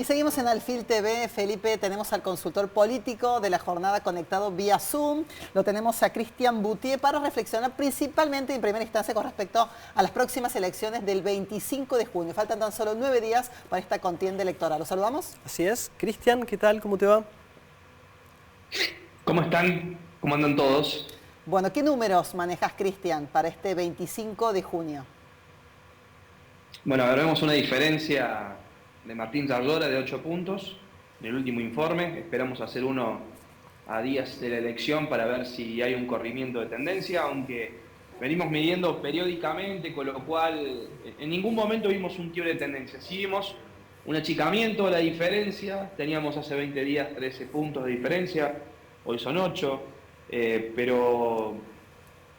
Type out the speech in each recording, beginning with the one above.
Y seguimos en Alfil TV. Felipe, tenemos al consultor político de la jornada conectado vía Zoom. Lo tenemos a Cristian Boutier para reflexionar principalmente en primera instancia con respecto a las próximas elecciones del 25 de junio. Faltan tan solo 9 días para esta contienda electoral. ¿Lo saludamos? Así es. Cristian, ¿qué tal? ¿Cómo te va? ¿Cómo están? ¿Cómo andan todos? Bueno, ¿qué números manejas, Cristian, para este 25 de junio? Bueno, ahora vemos una diferencia de Martín Yardora de 8 puntos en el último informe. Esperamos hacer uno a días de la elección para ver si hay un corrimiento de tendencia, aunque venimos midiendo periódicamente, con lo cual en ningún momento vimos un quiebre de tendencia. Sí vimos un achicamiento de la diferencia, teníamos hace 20 días 13 puntos de diferencia, hoy son 8, pero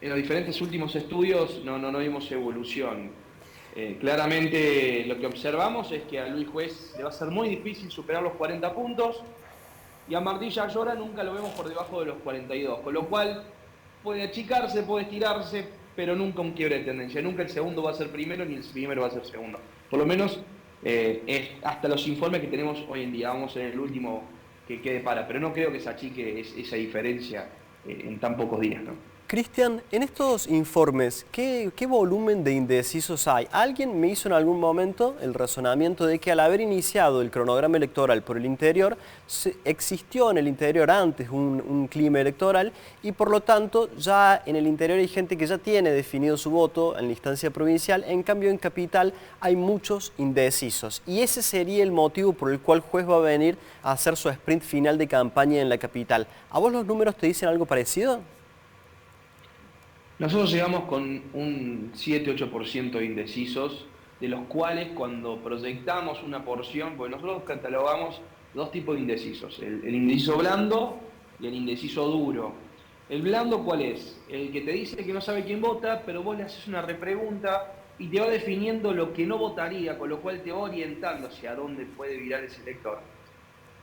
en los diferentes últimos estudios no vimos evolución. Claramente lo que observamos es que a Luis Juez le va a ser muy difícil superar los 40 puntos y a Martín Yardora nunca lo vemos por debajo de los 42, con lo cual puede achicarse, puede estirarse, pero nunca un quiebre de tendencia. Nunca el segundo va a ser primero ni el primero va a ser segundo. Por lo menos es hasta los informes que tenemos hoy en día. Vamos en el último que quede para, pero no creo que se achique esa diferencia en tan pocos días, ¿no? Cristian, en estos informes, ¿qué volumen de indecisos hay? Alguien me hizo en algún momento el razonamiento de que al haber iniciado el cronograma electoral por el interior, existió en el interior antes un clima electoral y por lo tanto ya en el interior hay gente que ya tiene definido su voto en la instancia provincial, en cambio en capital hay muchos indecisos. Y ese sería el motivo por el cual Juez va a venir a hacer su sprint final de campaña en la capital. ¿A vos los números te dicen algo parecido? Nosotros llegamos con un 7-8% de indecisos, de los cuales cuando proyectamos una porción, porque nosotros catalogamos dos tipos de indecisos, el indeciso blando y el indeciso duro. ¿El blando cuál es? El que te dice que no sabe quién vota, pero vos le haces una repregunta y te va definiendo lo que no votaría, con lo cual te va orientando hacia dónde puede virar ese elector.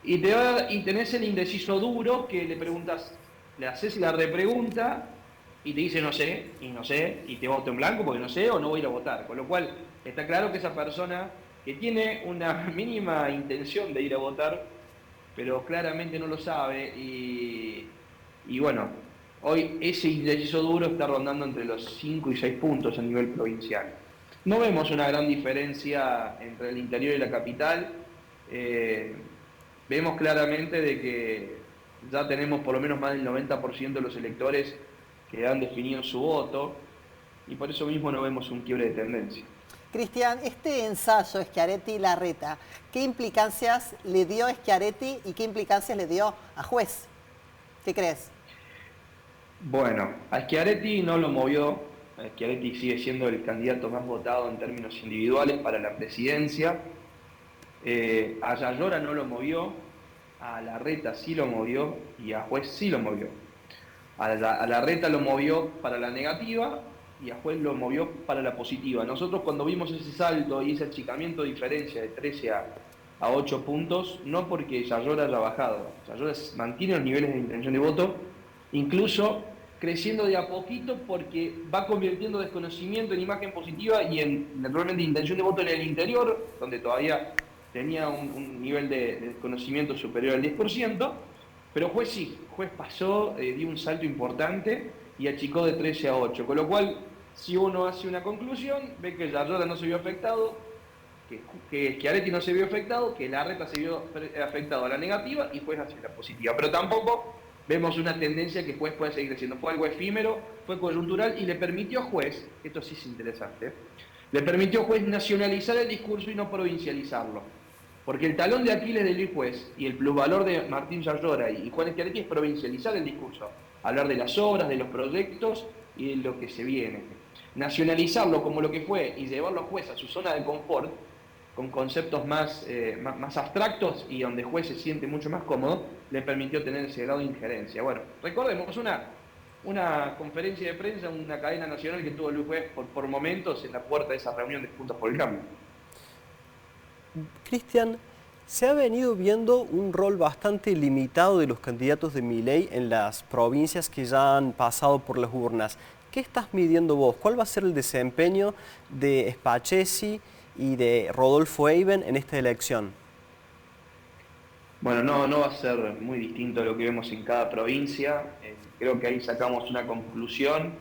Y tenés el indeciso duro, que le preguntas, le haces la repregunta y te dice no sé, y te voto en blanco porque no sé o no voy a ir a votar. Con lo cual está claro que esa persona que tiene una mínima intención de ir a votar, pero claramente no lo sabe y bueno, hoy ese indeciso duro está rondando entre los 5 y 6 puntos a nivel provincial. No vemos una gran diferencia entre el interior y la capital. Vemos claramente de que ya tenemos por lo menos más del 90% de los electores que han definido su voto y por eso mismo no vemos un quiebre de tendencia. Cristian, este ensayo Schiaretti-Larreta, ¿qué implicancias le dio a Schiaretti y qué implicancias le dio a Juez? ¿Qué crees? Bueno, a Schiaretti no lo movió. Schiaretti sigue siendo el candidato más votado en términos individuales para la presidencia. A Yardora no lo movió, a Larreta sí lo movió y a Juez sí lo movió. A Larreta lo movió para la negativa y a Juez lo movió para la positiva. Nosotros cuando vimos ese salto y ese achicamiento de diferencia de 13 a 8 puntos, no porque Yardora haya bajado, Yardora mantiene los niveles de intención de voto, incluso creciendo de a poquito porque va convirtiendo desconocimiento en imagen positiva y en naturalmente intención de voto en el interior, donde todavía tenía un nivel de desconocimiento superior al 10%, pero Juez sí, Juez pasó, dio un salto importante y achicó de 13 a 8, con lo cual si uno hace una conclusión, ve que Yardora no se vio afectado, que Schiaretti no se vio afectado, que Larreta se vio afectado a la negativa y Juez hacia la positiva, pero tampoco vemos una tendencia que Juez puede seguir creciendo. Fue algo efímero, fue coyuntural y le permitió a Juez, esto sí es interesante, le permitió a Juez nacionalizar el discurso y no provincializarlo. Porque el talón de Aquiles de Luis Juez y el plusvalor de Martín Yardora y Juan Schiaretti es provincializar el discurso, hablar de las obras, de los proyectos y de lo que se viene. Nacionalizarlo como lo que fue y llevarlo a Juez a su zona de confort, con conceptos más abstractos y donde Juez se siente mucho más cómodo, le permitió tener ese grado de injerencia. Bueno, recordemos una conferencia de prensa, una cadena nacional que tuvo Luis Juez por momentos en la puerta de esa reunión de Juntos por el Cambio. Cristian, se ha venido viendo un rol bastante limitado de los candidatos de Milei en las provincias que ya han pasado por las urnas. ¿Qué estás midiendo vos? ¿Cuál va a ser el desempeño de Spacesi y de Rodolfo Eiben en esta elección? Bueno, no va a ser muy distinto a lo que vemos en cada provincia. Creo que ahí sacamos una conclusión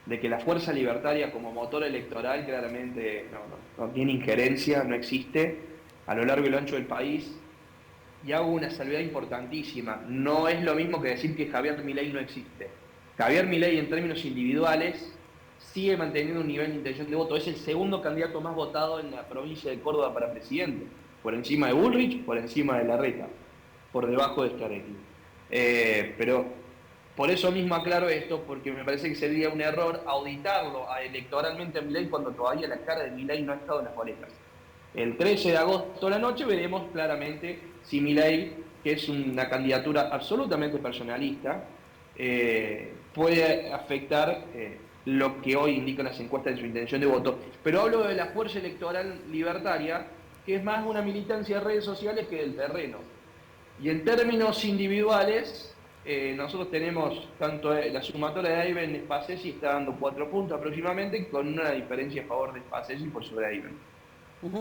de que la fuerza libertaria como motor electoral claramente no tiene injerencia, no existe a lo largo y lo ancho del país. Y hago una salvedad importantísima. No es lo mismo que decir que Javier Milei no existe. Javier Milei en términos individuales sigue manteniendo un nivel de intención de voto. Es el segundo candidato más votado en la provincia de Córdoba para presidente. Por encima de Bullrich, por encima de Larreta, por debajo de Schiaretti. Pero por eso mismo aclaro esto, porque me parece que sería un error auditarlo electoralmente a Milei cuando todavía la cara de Milei no ha estado en las boletas. El 13 de agosto a la noche veremos claramente si Milei, que es una candidatura absolutamente personalista, puede afectar lo que hoy indican las encuestas de su intención de voto. Pero hablo de la fuerza electoral libertaria, que es más una militancia de redes sociales que del terreno. Y en términos individuales, nosotros tenemos tanto la sumatoria de Eiben y Spassky está dando 4 puntos aproximadamente, con una diferencia a favor de Spassky por sobre Eiben.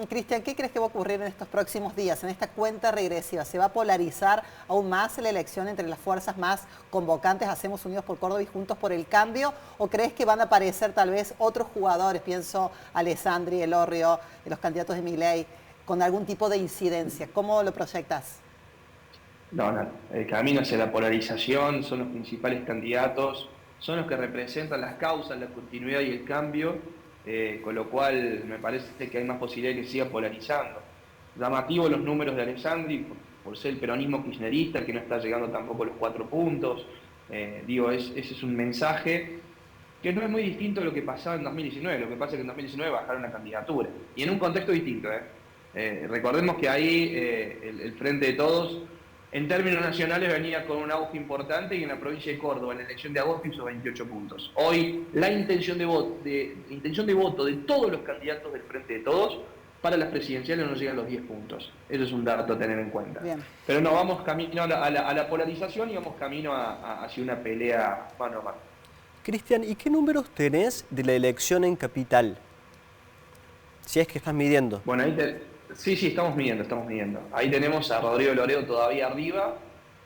Cristian, ¿qué crees que va a ocurrir en estos próximos días, en esta cuenta regresiva? ¿Se va a polarizar aún más la elección entre las fuerzas más convocantes, Hacemos Unidos por Córdoba y Juntos por el Cambio? ¿O crees que van a aparecer tal vez otros jugadores, pienso Alessandri, Elorrio, los candidatos de Milei, con algún tipo de incidencia? ¿Cómo lo proyectas? No, el camino hacia la polarización, son los principales candidatos, son los que representan las causas, la continuidad y el cambio. Con lo cual me parece que hay más posibilidad de que siga polarizando. Llamativo los números de Alessandri, por ser el peronismo kirchnerista, que no está llegando tampoco a los 4 puntos. Ese es un mensaje que no es muy distinto a lo que pasaba en 2019. Lo que pasa es que en 2019 bajaron la candidatura. Y en un contexto distinto. Recordemos que ahí el Frente de Todos, en términos nacionales, venía con un auge importante y en la provincia de Córdoba, en la elección de agosto, hizo 28 puntos. Hoy, la intención de voto de todos los candidatos del Frente de Todos para las presidenciales no llega a los 10 puntos. Eso es un dato a tener en cuenta. Bien. Pero no, vamos camino a la polarización y vamos camino hacia una pelea mano a mano. Cristian, ¿y qué números tenés de la elección en Capital? Si es que estás midiendo. Bueno, sí, estamos midiendo. Ahí tenemos a Rodrigo Loredo todavía arriba,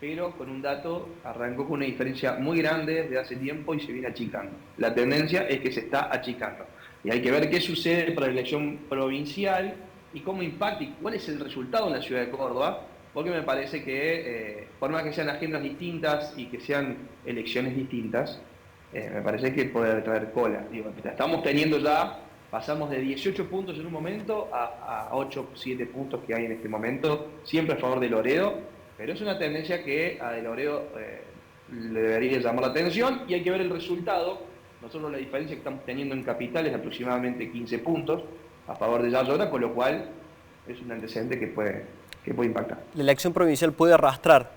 pero con un dato, arrancó con una diferencia muy grande desde hace tiempo y se viene achicando. La tendencia es que se está achicando. Y hay que ver qué sucede para la elección provincial y cómo impacta y cuál es el resultado en la ciudad de Córdoba, porque me parece que, por más que sean agendas distintas y que sean elecciones distintas, me parece que puede traer cola. Estamos teniendo ya... Pasamos de 18 puntos en un momento a 8, 7 puntos que hay en este momento, siempre a favor de Loredo, pero es una tendencia que a De Loredo le debería llamar la atención y hay que ver el resultado. Nosotros la diferencia que estamos teniendo en Capital es aproximadamente 15 puntos a favor de Yayora, con lo cual es un antecedente que puede impactar. ¿La elección provincial puede arrastrar?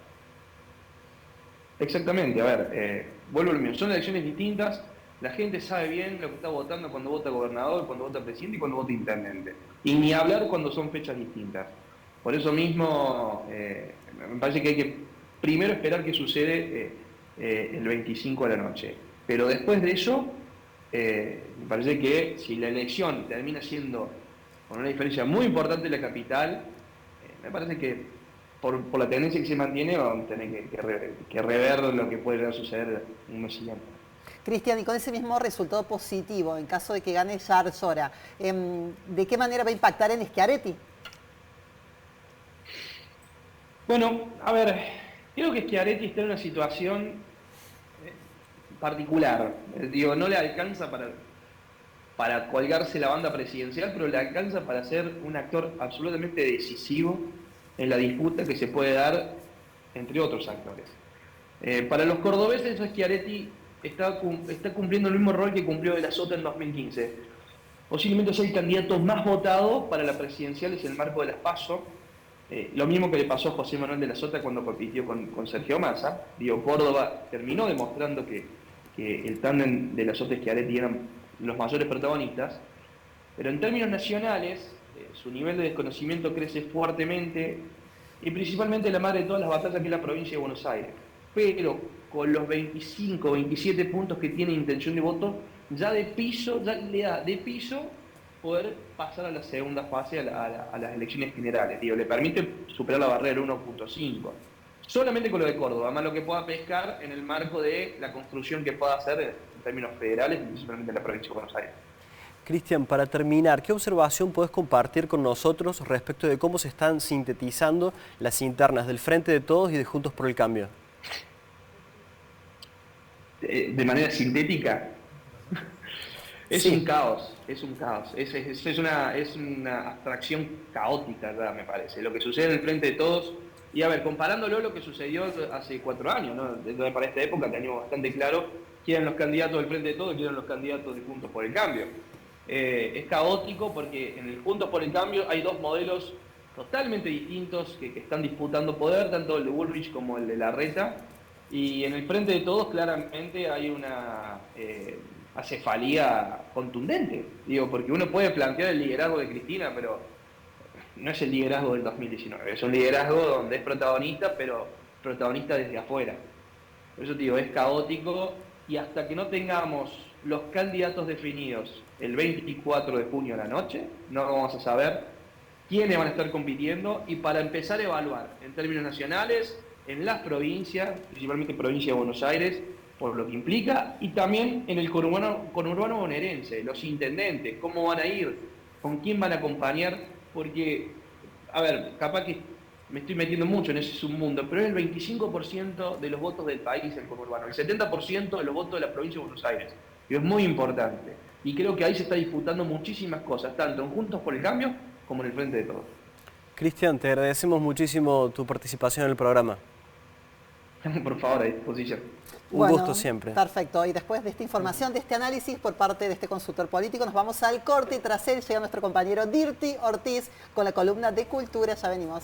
Exactamente, a ver, vuelvo al mío, son elecciones distintas. La gente sabe bien lo que está votando cuando vota gobernador, cuando vota presidente y cuando vota intendente. Y ni hablar cuando son fechas distintas. Por eso mismo, me parece que hay que primero esperar qué sucede el 25 de la noche. Pero después de eso, me parece que si la elección termina siendo con una diferencia muy importante en la capital, me parece que por la tendencia que se mantiene vamos a tener que rever lo que puede suceder un mes siguiente. Cristian, y con ese mismo resultado positivo, en caso de que gane Yayora, ¿de qué manera va a impactar en Schiaretti? Bueno, a ver, creo que Schiaretti está en una situación particular. No le alcanza para colgarse la banda presidencial, pero le alcanza para ser un actor absolutamente decisivo en la disputa que se puede dar entre otros actores. Para los cordobeses, Schiaretti está cumpliendo el mismo rol que cumplió De la Sota en 2015. Posiblemente es el candidato más votado para la presidencial en el marco de las PASO. Lo mismo que le pasó a José Manuel De la Sota cuando compitió con Sergio Massa. Córdoba terminó demostrando que el tándem De la Sota y Schiaretti eran los mayores protagonistas. Pero en términos nacionales, su nivel de desconocimiento crece fuertemente y principalmente la madre de todas las batallas que es la provincia de Buenos Aires. Pero con los 25, 27 puntos que tiene intención de voto, ya le da de piso poder pasar a la segunda fase, a las elecciones generales. Digo, le permite superar la barrera 1.5. Solamente con lo de Córdoba, más lo que pueda pescar en el marco de la construcción que pueda hacer en términos federales, principalmente en la provincia de Buenos Aires. Cristian, para terminar, ¿qué observación puedes compartir con nosotros respecto de cómo se están sintetizando las internas del Frente de Todos y de Juntos por el Cambio? De manera sintética, es un caos, es una abstracción caótica, ¿verdad? Me parece. Lo que sucede en el Frente de Todos, y a ver, comparándolo a lo que sucedió hace 4 años, ¿no? Para esta época teníamos bastante claro quién eran los candidatos del Frente de Todos y quién eran los candidatos de Juntos por el Cambio. Es caótico porque en el Juntos por el Cambio hay 2 modelos totalmente distintos que están disputando poder, tanto el de Bullrich como el de Larreta, y en el Frente de Todos claramente hay una acefalía contundente, digo, porque uno puede plantear el liderazgo de Cristina, pero no es el liderazgo del 2019, es un liderazgo donde es protagonista, pero protagonista desde afuera. Por eso digo, es caótico, y hasta que no tengamos los candidatos definidos el 24 de junio a la noche, no vamos a saber quiénes van a estar compitiendo, y para empezar a evaluar en términos nacionales, en las provincias, principalmente provincia de Buenos Aires, por lo que implica, y también en el conurbano bonaerense, los intendentes, cómo van a ir, con quién van a acompañar, porque, a ver, capaz que me estoy metiendo mucho en ese submundo, pero es el 25% de los votos del país el conurbano, el 70% de los votos de la provincia de Buenos Aires, y es muy importante, y creo que ahí se está disputando muchísimas cosas, tanto en Juntos por el Cambio como en el Frente de Todos. Cristian, te agradecemos muchísimo tu participación en el programa. Por favor, a disposición. Un gusto siempre. Perfecto. Y después de esta información, de este análisis por parte de este consultor político, nos vamos al corte, y tras él llega nuestro compañero Dirty Ortiz con la columna de Cultura. Ya venimos.